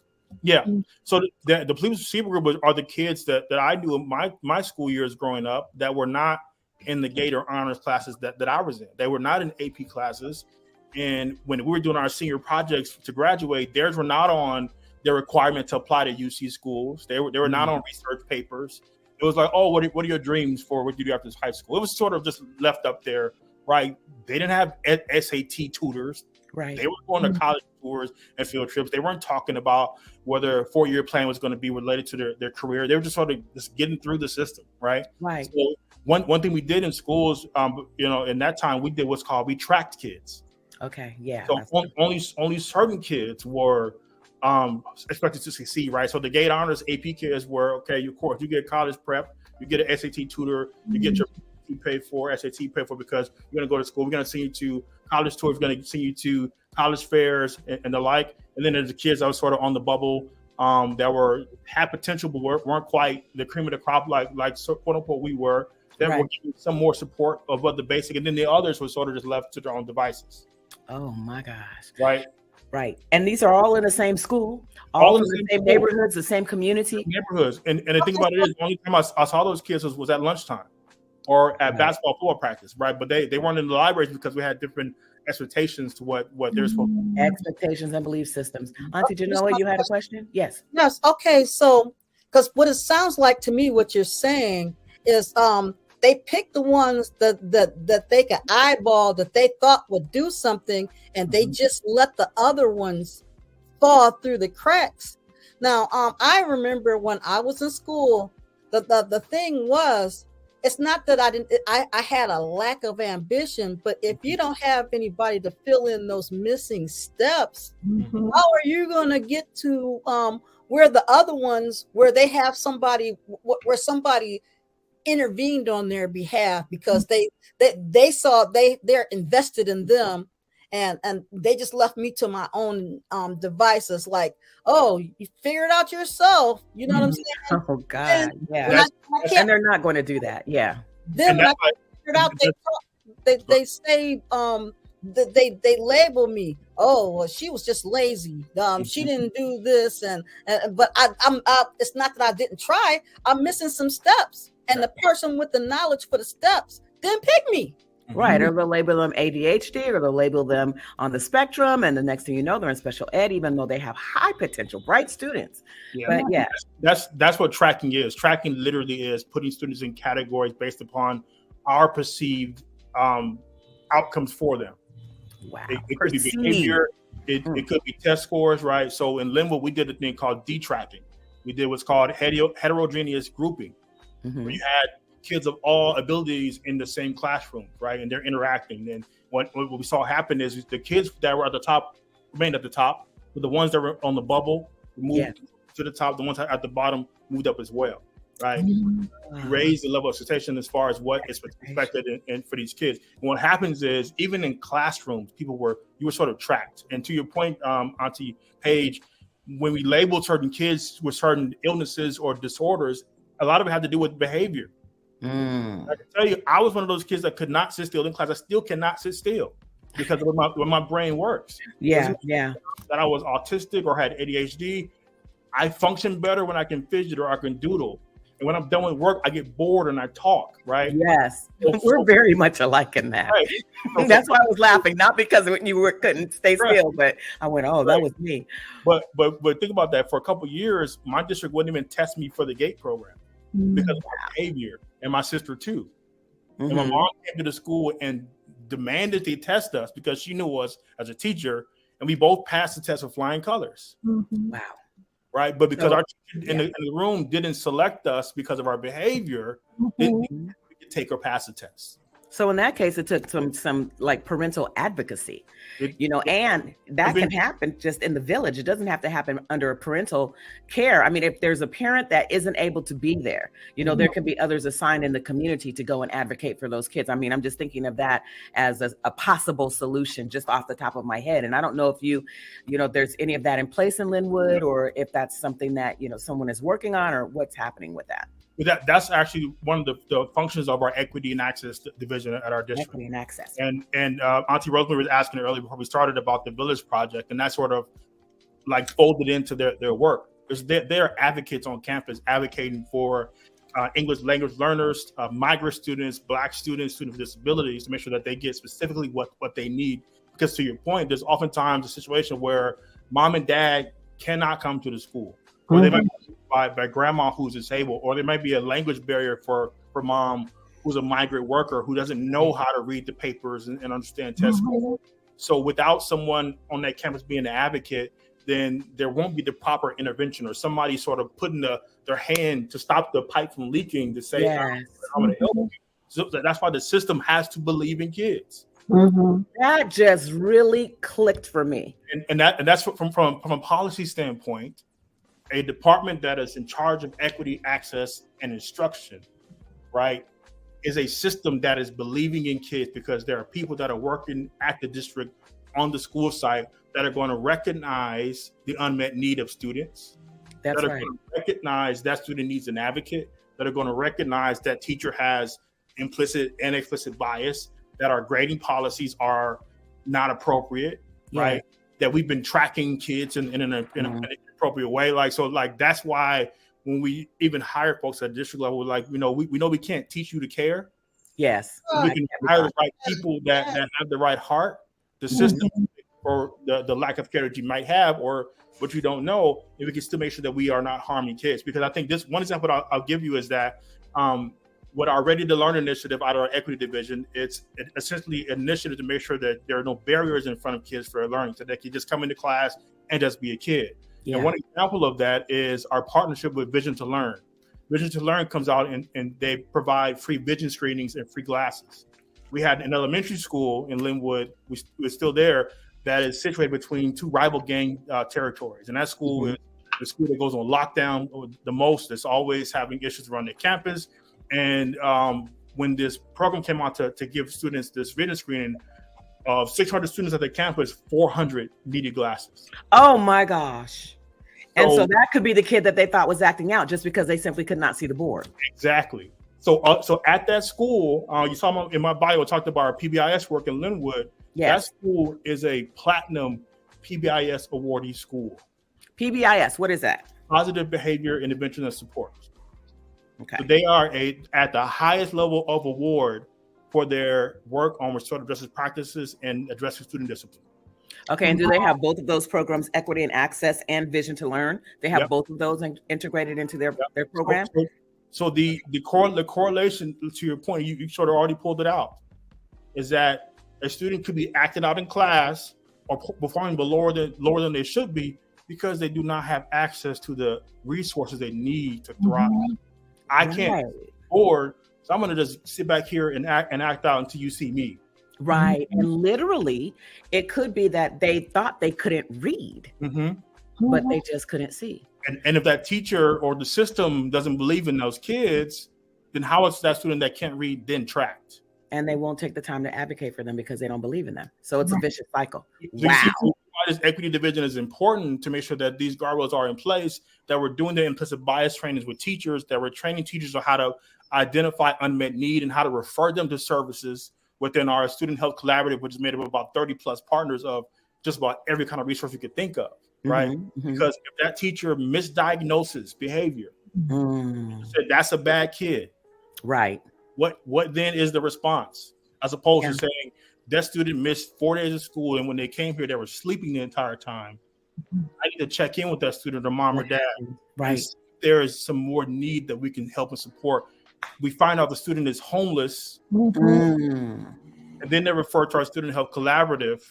Yeah. So the placebo group are the kids that I knew in my school years growing up that were not in the GATE or honors classes that I was in. They were not in AP classes. And when we were doing our senior projects to graduate, theirs were not on their requirement to apply to UC schools. They were not on research papers. It was like, oh, what are your dreams for what you do after high school? It was sort of just left up there, right? They didn't have SAT tutors. Right. They were going to college tours and field trips. They weren't talking about whether a 4-year plan was going to be related to their career. They were just sort of just getting through the system, right? Right. So one thing we did in schools, in that time, we did what's called, we tracked kids. Okay, yeah. So only certain kids were expected to succeed, right? So the GATE honors AP kids were, okay, of course, you get college prep, you get an SAT tutor, you get your paid for, SAT paid for, because you're going to go to school. We're going to send you to college tours. We're going to send you to college fairs and the like. And then there's the kids that were sort of on the bubble that had potential, but weren't quite the cream of the crop, like quote unquote we were, that were getting some more support of what the basic. And then the others were sort of just left to their own devices. Oh my gosh. Right. Right. And these are all in the same school, all in the same neighborhoods, the same community. Neighborhoods. And the thing about it is, the only time I saw those kids was at lunchtime or at basketball football practice, right? But they weren't in the libraries because we had different expectations to what they're supposed to do. Expectations and belief systems. Auntie Genoa, you had a question? Yes. Yes. Okay. So, because what it sounds like to me, what you're saying is they picked the ones that they could eyeball, that they thought would do something, and they just let the other ones fall through the cracks. Now, I remember when I was in school, the thing was, it's not that I had a lack of ambition, but if you don't have anybody to fill in those missing steps, how are you going to get to where the other ones, where they have somebody, where somebody intervened on their behalf because they saw they're invested in them, and they just left me to my own devices, like, oh, you figure it out yourself, you know what I'm saying? Oh God, yeah. And they're not going to do that. Yeah. Then when I figured out, they say they label me, oh, well, she was just lazy, she didn't do this, but I'm it's not that I didn't try, I'm missing some steps. And the person with the knowledge for the steps didn't pick me. Right. Or they'll label them ADHD, or they'll label them on the spectrum. And the next thing you know, they're in special ed, even though they have high potential, bright students. Yeah. But yeah, that's what tracking is. Tracking literally is putting students in categories based upon our perceived outcomes for them. Wow. It could be behavior. It could be test scores, right? So in Linwood, we did a thing called detracking. We did what's called heterogeneous grouping. Where you had kids of all abilities in the same classroom, right? And they're interacting. And what we saw happen is the kids that were at the top remained at the top, but the ones that were on the bubble moved to the top. The ones at the bottom moved up as well, right? Raise the level of expectation as far as what is expected and for these kids. And what happens is, even in classrooms, you were sort of tracked. And to your point, Auntie Paige, when we labeled certain kids with certain illnesses or disorders, a lot of it had to do with behavior. I can tell you, I was one of those kids that could not sit still in class. I still cannot sit still because of when my brain works. That I was autistic or had ADHD. I function better when I can fidget or I can doodle. And when I'm done with work, I get bored and I talk, right? Yes, we're very much alike in that. Right. That's why I was laughing, not because you couldn't stay still, but I went, oh, that was me. But think about that. For a couple of years, my district wouldn't even test me for the GATE program because of my behavior, and my sister too. And my mom came to the school and demanded they test us because she knew us as a teacher, and we both passed the test with flying colors. Wow. Right, but because our teacher in the room didn't select us because of our behavior, we could take or pass the test. So in that case, it took some like parental advocacy, and that can happen just in the village. It doesn't have to happen under a parental care. I mean, if there's a parent that isn't able to be there, there can be others assigned in the community to go and advocate for those kids. I mean, I'm just thinking of that as a possible solution just off the top of my head. And I don't know if there's any of that in place in Linwood, or if that's something that, someone is working on, or what's happening with that. That's actually one of the functions of our equity and access division at our district. Equity and access. And Auntie Rosemary was asking earlier before we started about the Village Project, and that sort of like folded into their work. Because they're advocates on campus advocating for English language learners, migrant students, Black students, students with disabilities, to make sure that they get specifically what they need. Because to your point, there's oftentimes a situation where mom and dad cannot come to the school. Or they might be by grandma who's disabled, or there might be a language barrier for mom who's a migrant worker who doesn't know how to read the papers and understand test scores. So without someone on that campus being an advocate, then there won't be the proper intervention, or somebody sort of putting their hand to stop the pipe from leaking to say, I'm going to help you. So that's why the system has to believe in kids. That just really clicked for me. And that's from a policy standpoint. A department that is in charge of equity, access, and instruction, right, is a system that is believing in kids, because there are people that are working at the district on the school site that are going to recognize the unmet need of students. That's that are right. going to recognize that student needs an advocate, that are going to recognize that teacher has implicit and explicit bias, that our grading policies are not appropriate, right? That we've been tracking kids in an appropriate way. That's why when we even hire folks at district level, we know we can't teach you to care. Yes. We can hire the right people that have the right heart, the system, or the lack of care that you might have, or what you don't know, and we can still make sure that we are not harming kids. Because I think this one example I'll give you is that with our Ready to Learn initiative out of our equity division, it's essentially an initiative to make sure that there are no barriers in front of kids for learning, so they can just come into class and just be a kid. And one example of that is our partnership with Vision to Learn. Vision to Learn comes out and they provide free vision screenings and free glasses. We had an elementary school in Linwood, we're still there, that is situated between two rival gang territories. And that school is the school that goes on lockdown the most. It's always having issues around their campus. And when this program came out to give students this vision screening, of 600 students at the campus, 400 needed glasses. Oh my gosh. And so that could be the kid that they thought was acting out just because they simply could not see the board. Exactly. So at that school, you saw in my bio, I talked about our PBIS work in Linwood. Yes. That school is a platinum PBIS awardee school. PBIS, what is that? Positive Behavior Intervention and Support. Okay. So they are at the highest level of award for their work on restorative justice practices and addressing student discipline. Okay, and do they have both of those programs, Equity and Access and Vision to Learn? They have both of those integrated into their program? So the correlation, to your point, you sort of already pulled it out, is that a student could be acting out in class or performing lower than they should be because they do not have access to the resources they need to thrive. I can't afford, so I'm going to just sit back here and act out until you see me. Right. And literally, it could be that they thought they couldn't read, but they just couldn't see. And if that teacher or the system doesn't believe in those kids, then how is that student that can't read then tracked? And they won't take the time to advocate for them because they don't believe in them. So it's a vicious cycle. So you see why this equity division is important, to make sure that these guardrails are in place, that we're doing the implicit bias trainings with teachers, that we're training teachers on how to identify unmet need and how to refer them to services within our student health collaborative, which is made up of about 30 plus partners of just about every kind of resource you could think of, right? Because if that teacher misdiagnoses behavior, said that's a bad kid, right? What then is the response? As opposed to saying that student missed 4 days of school, and when they came here, they were sleeping the entire time. I need to check in with that student or mom or dad. Right. There is some more need that we can help and support. We find out the student is homeless, and then they refer to our student health collaborative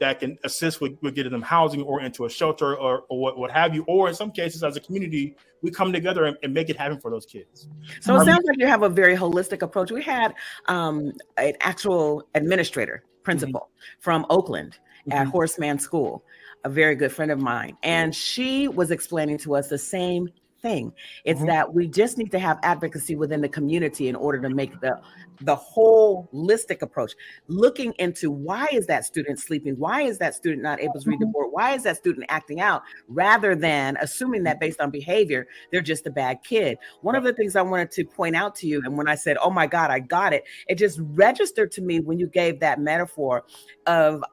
that can assist with getting them housing or into a shelter or what have you. Or in some cases, as a community, we come together and make it happen for those kids. So it sounds like you have a very holistic approach. We had an actual administrator, principal from Oakland at Horseman School, a very good friend of mine. And she was explaining to us the same thing. It's that we just need to have advocacy within the community in order to make the holistic approach, looking into why is that student sleeping? Why is that student not able to read the board? Why is that student acting out? Rather than assuming that based on behavior, they're just a bad kid. One of the things I wanted to point out to you, and when I said, oh my God, I got it, it just registered to me when you gave that metaphor of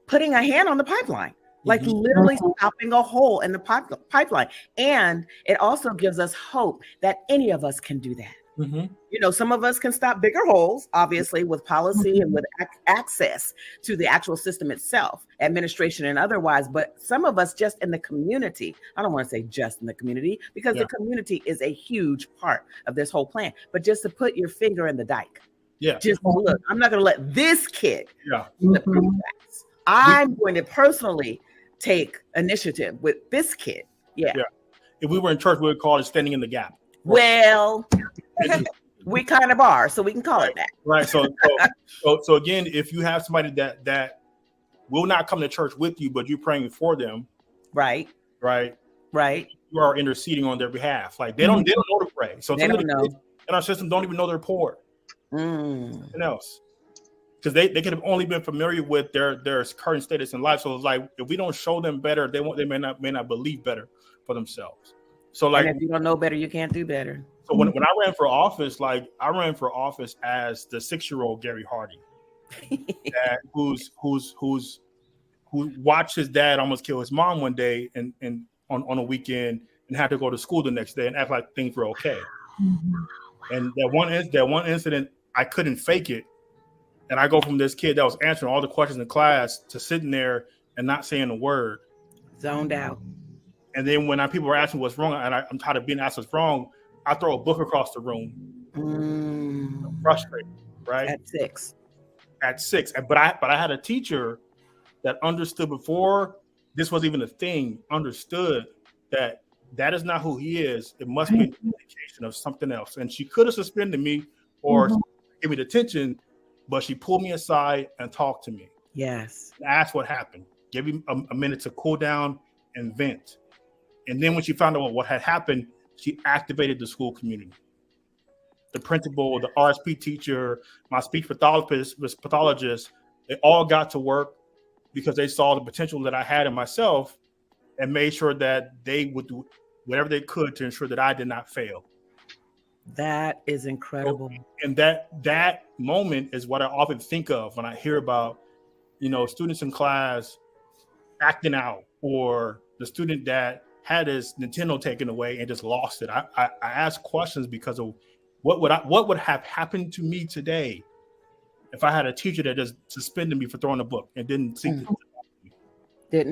putting a hand on the pipeline. Like literally stopping a hole in the pipeline. And it also gives us hope that any of us can do that. You know, some of us can stop bigger holes, obviously, with policy and with access to the actual system itself, administration and otherwise. But some of us just in the community, I don't want to say just in the community, because the community is a huge part of this whole plan. But just to put your finger in the dike. Just look, I'm not going to let this kid slip through the cracks. I'm going to personally take initiative with this kid. If we were in church, we would call it standing in the gap. Well, we kind of are, so we can call it that. Right. So again, if you have somebody that will not come to church with you, but you're praying for them, right, you are interceding on their behalf. Like they don't know to pray. So they don't know. And our system don't even know they're poor. Nothing else. Because they could have only been familiar with their current status in life. So it's like if we don't show them better, they may not believe better for themselves. So like, and if you don't know better, you can't do better. So when I ran for office, like I ran for office as the 6-year-old Gary Hardy, who watched his dad almost kill his mom one day and on a weekend and had to go to school the next day and act like things were okay. And that one incident, I couldn't fake it. And I go from this kid that was answering all the questions in class to sitting there and not saying a word. Zoned out. And then when people were asking what's wrong, and I'm tired of being asked what's wrong, I throw a book across the room. I'm frustrated, right? At six. But I had a teacher that understood before this was even a thing, understood that is not who he is. It must be an indication of something else. And she could have suspended me or give me detention, but she pulled me aside and talked to me. Yes. And asked what happened. Gave me a minute to cool down and vent. And then when she found out what had happened, she activated the school community. The principal, the RSP teacher, my speech pathologist, they all got to work because they saw the potential that I had in myself and made sure that they would do whatever they could to ensure that I did not fail. That is incredible. And that moment is what I often think of when I hear about, students in class acting out, or the student that had his Nintendo taken away and just lost it. I ask questions because of what would have happened to me today if I had a teacher that just suspended me for throwing a book and didn't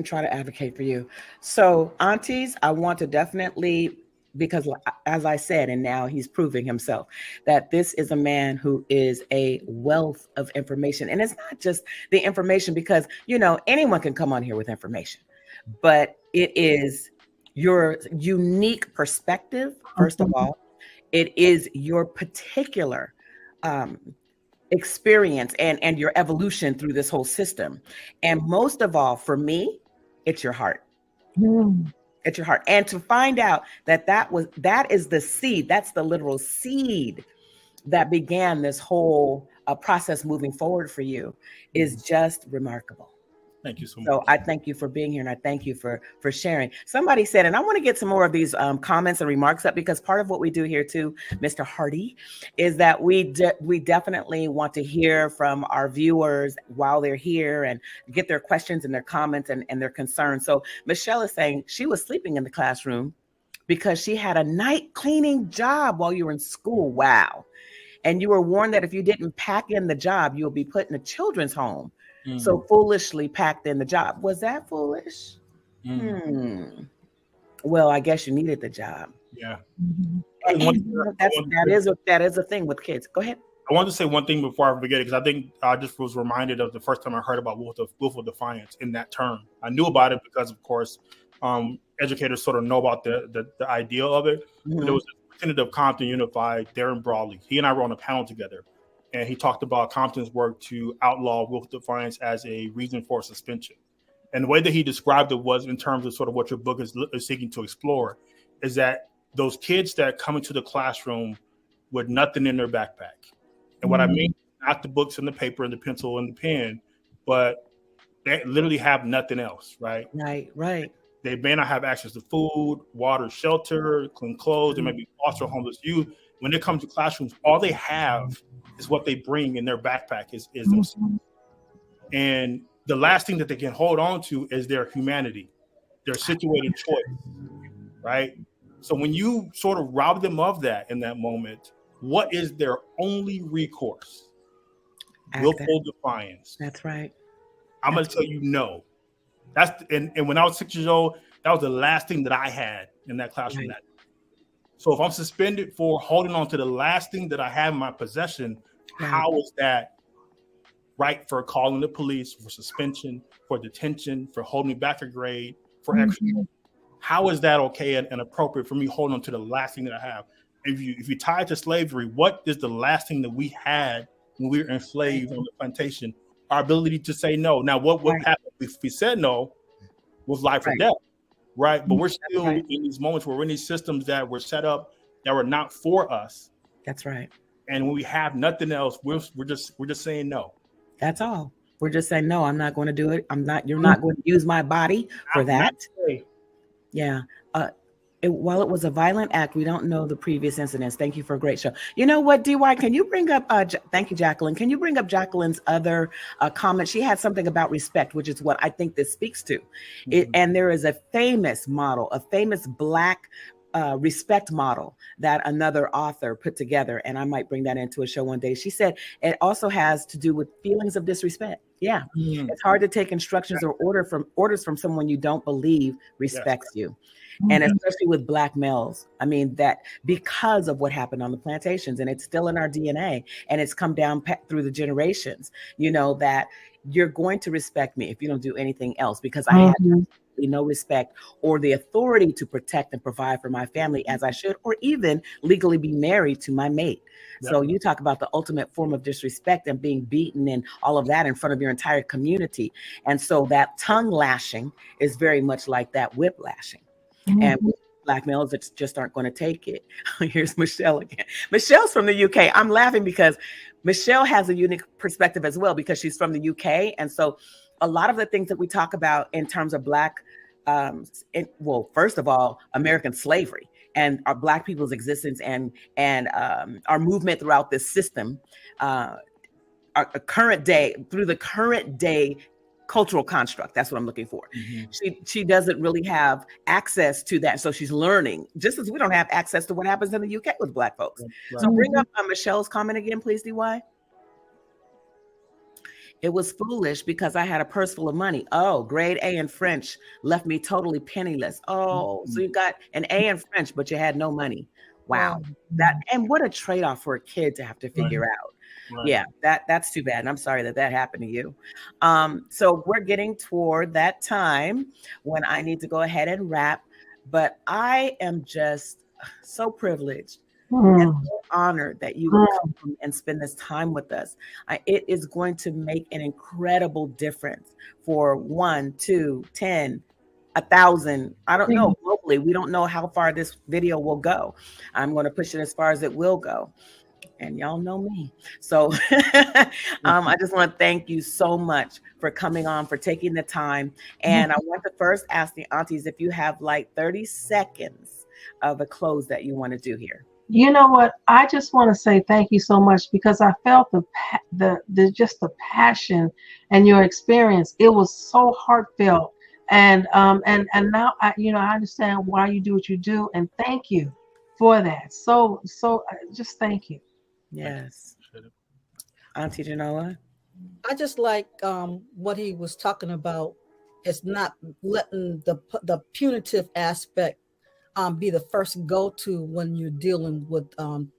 try to advocate for you. So aunties, I want to definitely, because as I said, and now he's proving himself, that this is a man who is a wealth of information. And it's not just the information, because, anyone can come on here with information, but it is your unique perspective. First of all, it is your particular experience and your evolution through this whole system. And most of all, for me, it's your heart. Mm. It's your heart. And to find out that is the seed, that's the literal seed that began this whole process moving forward for you is just remarkable. Thank you so much. So I thank you for being here, and I thank you for sharing. Somebody said, and I want to get some more of these comments and remarks up, because part of what we do here too, Mr. Hardy, is that we definitely want to hear from our viewers while they're here and get their questions and their comments and their concerns. So Michelle is saying she was sleeping in the classroom because she had a night cleaning job while you were in school. Wow. And you were warned that if you didn't pack in the job, you'll be put in a children's home. So foolishly packed in the job. Was that foolish? Well, I guess you needed the job. Yeah. That is a thing with kids. Go ahead. I wanted to say one thing before I forget it, because I think I just was reminded of the first time I heard about willful defiance in that term. I knew about it because, of course, educators sort of know about the idea of it. Mm-hmm. There was a representative of Compton Unified, Darren Brawley. He and I were on a panel together. And he talked about Compton's work to outlaw willful defiance as a reason for suspension. And the way that he described it was in terms of sort of what your book is seeking to explore, is that those kids that come into the classroom with nothing in their backpack. And what I mean, not the books and the paper and the pencil and the pen, but they literally have nothing else, right? Right. They may not have access to food, water, shelter, clean clothes. They may be foster homeless youth. When it comes to classrooms, all they have is what they bring in their backpack is those. And the last thing that they can hold on to is their humanity, their situated choice, right? So when you sort of rob them of that in that moment, what is their only recourse? Willful defiance. That's right. I'm going to tell you no. And when I was 6 years old, that was the last thing that I had in that classroom. Right. So if I'm suspended for holding on to the last thing that I have in my possession, how is that right for calling the police, for suspension, for detention, for holding me back a grade, for extra? How is that okay and appropriate for me holding on to the last thing that I have? If you tie it to slavery, what is the last thing that we had when we were enslaved on the plantation? Our ability to say no. Now, what happened if we said no was life or death? Right. But we're still in these moments where we're in these systems that were set up that were not for us. That's right. And when we have nothing else, we're just saying no. That's all. We're just saying no. I'm not going to do it. You're not going to use my body for that. Yeah. While it was a violent act, we don't know the previous incidents. Thank you for a great show. You know what, DY, can you bring up, thank you, Jacqueline. Can you bring up Jacqueline's other comment? She had something about respect, which is what I think this speaks to. And there is a famous model, a famous Black respect model that another author put together. And I might bring that into a show one day. She said it also has to do with feelings of disrespect. Yeah. It's hard to take instructions or orders from someone you don't believe respects you. And especially with Black males, I mean, that because of what happened on the plantations, and it's still in our DNA, and it's come down through the generations, you know, that you're going to respect me if you don't do anything else, because I have no respect or the authority to protect and provide for my family as I should, or even legally be married to my mate. So you talk about the ultimate form of disrespect and being beaten and all of that in front of your entire community. And so that tongue lashing is very much like that whip lashing. And Black males that just aren't going to take it. Here's Michelle again. Michelle's from the UK. I'm laughing because Michelle has a unique perspective as well, because she's from the UK. And so a lot of the things that we talk about in terms of Black, first of all, American slavery and our Black people's existence and our movement throughout this system, our current day, through the current day cultural construct. That's what I'm looking for. She doesn't really have access to that. So she's learning, just as we don't have access to what happens in the UK with Black folks. So bring up Michelle's comment again, please, DY. It was foolish because I had a purse full of money. Oh, grade A in French left me totally penniless. Oh, so you got an A in French, but you had no money. Wow. And what a trade-off for a kid to have to figure out. Yeah, that's too bad. And I'm sorry that happened to you. So we're getting toward that time when I need to go ahead and wrap, but I am just so privileged And so honored that you would come and spend this time with us. It is going to make an incredible difference for 1, 2, 10, 1,000. I don't know. Globally, we don't know how far this video will go. I'm going to push it as far as it will go. And y'all know me. So I just want to thank you so much for coming on, for taking the time. And I want to first ask the aunties if you have like 30 seconds of a close that you want to do here. You know what? I just want to say thank you so much, because I felt just the passion and your experience. It was so heartfelt, and now I understand why you do what you do, and thank you for that. So just thank you. Yes, Auntie Genoa. I just like what he was talking about. Is not letting the punitive aspect be the first go-to when you're dealing with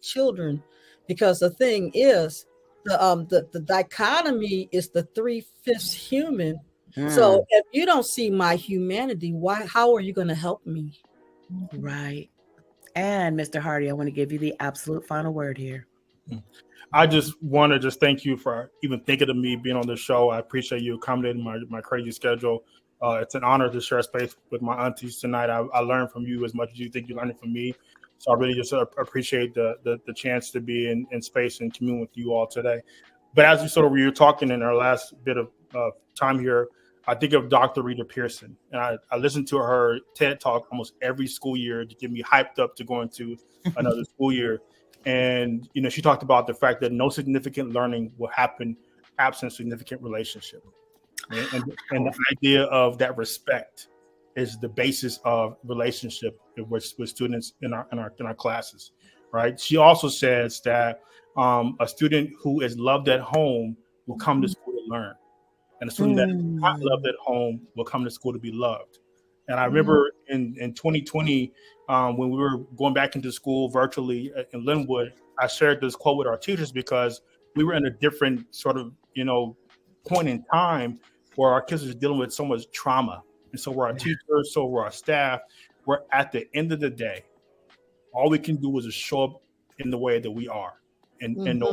children, because the thing is the dichotomy is the 3/5 human. So if you don't see my humanity, how are you going to help me? Right. And Mr. Hardy, I want to give you the absolute final word here. I just want to thank you for even thinking of me being on this show. I appreciate you accommodating my crazy schedule. It's an honor to share space with my aunties tonight. I learned from you as much as you think you're learning from me. So I really just appreciate the chance to be in space and commune with you all today. But as we were talking in our last bit of time here, I think of Dr. Rita Pearson. And I listen to her TED Talk almost every school year to get me hyped up to go into another school year. And, she talked about the fact that no significant learning will happen absent significant relationship. And the idea of that respect is the basis of relationship with students in our classes, right? She also says that a student who is loved at home will come to school to learn, and a student that is not loved at home will come to school to be loved. And I remember in 2020, when we were going back into school virtually in Linwood, I shared this quote with our teachers because we were in a different sort of, point in time where our kids were dealing with so much trauma. And so were our teachers, so were our staff. We're at the end of the day, all we can do is just show up in the way that we are. And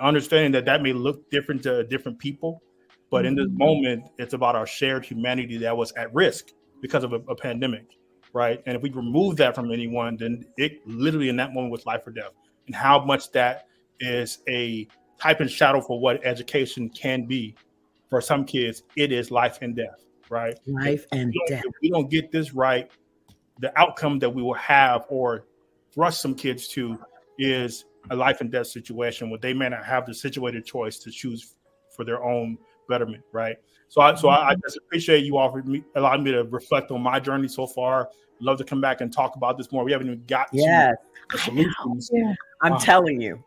understanding that may look different to different people. But in this moment, it's about our shared humanity that was at risk because of a pandemic, right? And if we remove that from anyone, then it literally in that moment was life or death. And how much that is a type and shadow for what education can be. For some kids, it is life and death, right? Life and death. If we don't get this right, the outcome that we will have or thrust some kids to is a life and death situation where they may not have the situated choice to choose for their own betterment, right? So I just appreciate you all for allowing me to reflect on my journey so far. Love to come back and talk about this more. We haven't even got to the solutions. I'm telling you,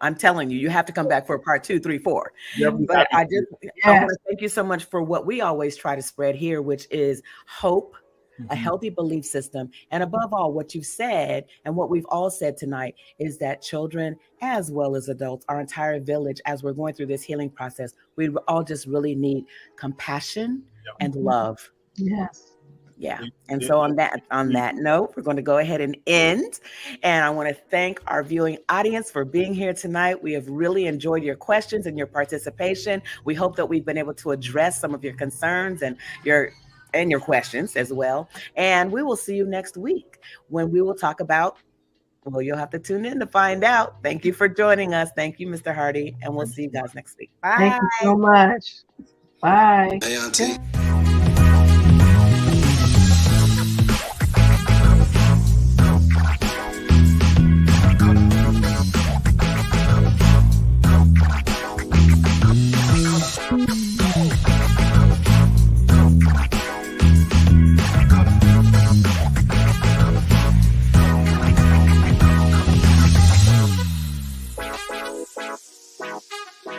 you have to come back for part 2, 3, 4. But I want to thank you so much for what we always try to spread here, which is hope, a healthy belief system. And above all, what you've said and what we've all said tonight is that children, as well as adults, our entire village, as we're going through this healing process, we all just really need compassion and love. Yes. Yeah. And so on that note, we're going to go ahead and end. And I want to thank our viewing audience for being here tonight. We have really enjoyed your questions and your participation. We hope that we've been able to address some of your concerns and your questions as well. And we will see you next week when we will talk about, well, you'll have to tune in to find out. Thank you for joining us. Thank you, Mr. Hardy. And we'll see you guys next week. Bye. Thank you so much. Bye. Hey, Auntie.